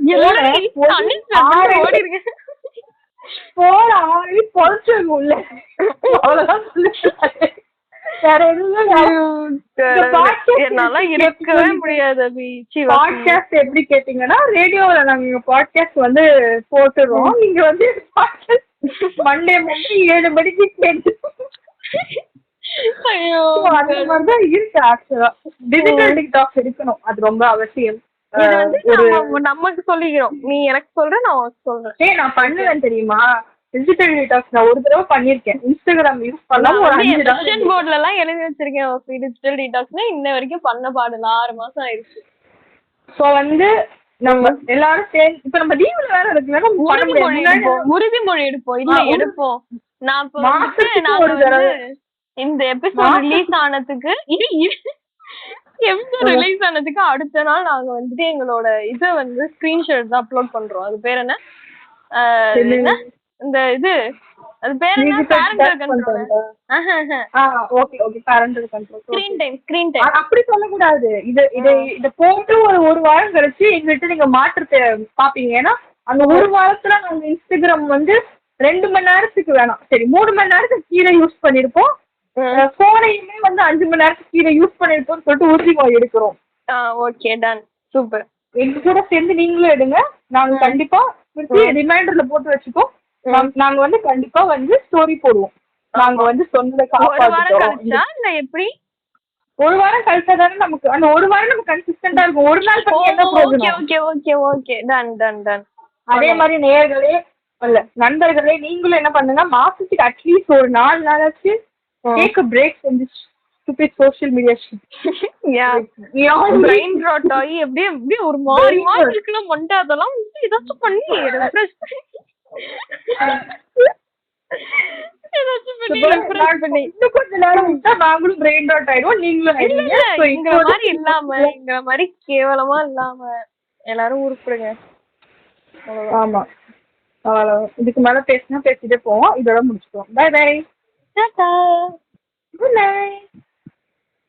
போன ஆடி பொழைச்சவங்க உள்ள அவ்வளவுதான் சொல்லிட்டு வேற
என்னால இருக்கவே முடியாது.
பாட்காஸ்ட் எப்படி கேட்டீங்கன்னா ரேடியோல நாங்க பாட்காஸ்ட் வந்து போட்டுறோம். நீங்க வந்து மண்டே 7 மணிக்கு கேட்டு அந்த மாதிரிதான் இருக்கு. ஆக்சுவலா டிஜிட்டல் டிடாக்ஸ் எடுக்கணும், அது ரொம்ப அவசியம்.
நமக்கு சொல்லிக்கிறோம், நீ எனக்கு சொல்ற நான் உனக்கு சொல்றேன்.
நான் பண்ணுவேன் தெரியுமா டிஜிட்டல் டிடாக்ஸ். நான் ஒரு தடவை பண்ணிருக்கேன். இன்ஸ்டாகிராம் யூஸ் பண்ணாம ஒரு 5
செஷன் போர்ட்ல எல்லாம் எழுதி வச்சிருக்கேன். டிஜிட்டல் டிடாக்ஸ்னா இன்ன வரைக்கும் பண்ண பாடல 6 மாசம் ஆயிடுச்சு.
சோ வந்து நம்ம எல்லாரும் சேர்ந்து இப்ப நம்ம லீவ்ல வேற இருக்குல்ல,
உறுதிமொழி எடுப்போம். இல்ல எடுப்போம். நான் இப்ப இந்த எபிசோட் ரிலீஸ் ஆனதுக்கு எபிசோட் ரிலீஸ் ஆனதுக்கு அடுத்த நாள் நாங்க வந்துட்டு எங்களோட இதை வந்து ஸ்கிரீன்ஷாட் அப்லோட் பண்றோம். அது பேர் என்ன, இந்த இது அது பேர் என்ன, parental control.
Okay okay, parental control.
Screen time
அப்படி சொல்ல கூடாது. இத போட்டு ஒரு வாரம் கழிச்சு எங்கிட்ட நீங்க மாற்றத்தை பாப்பீங்க. ஏன்னா அந்த ஒரு வாரத்துல நாங்க இன்ஸ்டாகிராம் வந்து 2 மணி நேரத்துக்கு வேணாம், சரி 3 மணி நேரத்துக்கு கீழே யூஸ் பண்ணிருப்போம். போனையுமே வந்து 5 மணி நேரத்துக்கு கீழே யூஸ் பண்ணிருப்போம்னு சொல்லிட்டு உறுதிமொழி எடுக்கிறோம்.
Okay done, super.
எங்க கூட சேர்ந்து நீங்களும் எடுங்க. நாங்க கண்டிப்பா ரிமைண்டர்ல போட்டு வச்சுக்கோ. நாங்க வந்து கண்டிப்பா வந்து ஸ்டோரி போடுவோம். நாங்க வந்து சொன்னதை காப்பாத்துறோம். எப்படி ஒரு வாரம் கழிச்சாதானே நமக்கு அந்த ஒரு வாரம் நம்ம கன்சிஸ்டன்டா இருக்கும். ஒரு நாள் பண்ணி என்ன பிரயோஜனம்?
Okay okay okay done done done.
அதே மாதிரி நேயர்களே இல்ல நண்பர்களே நீங்களும் என்ன பண்ணுங்க, மாசத்துக்கு அட்லீஸ்ட் ஒரு 4 நாளாச்சு take a break from this stupid social media shit.
Brain rot ஆகி அப்படியே ஒரு மாதிரி இருக்குல மண்டை, அதெல்லாம் ஏதாச்சும் பண்ணி ரெஃப்ரெஷ்
கொஞ்ச நேரம் விட்டா நாங்களும் பிரெயின் ராட் ஆயிடுவோம், நீங்களும்
இங்கிற மாதிரி கேவலமா இல்லாம எல்லாரும் உருப்பிடுங்க.
ஆமா, இதுக்கு மேல பேசிட்டே போவோம். இதோட முடிச்சுக்கோம். Bye bye,
tata,
good night.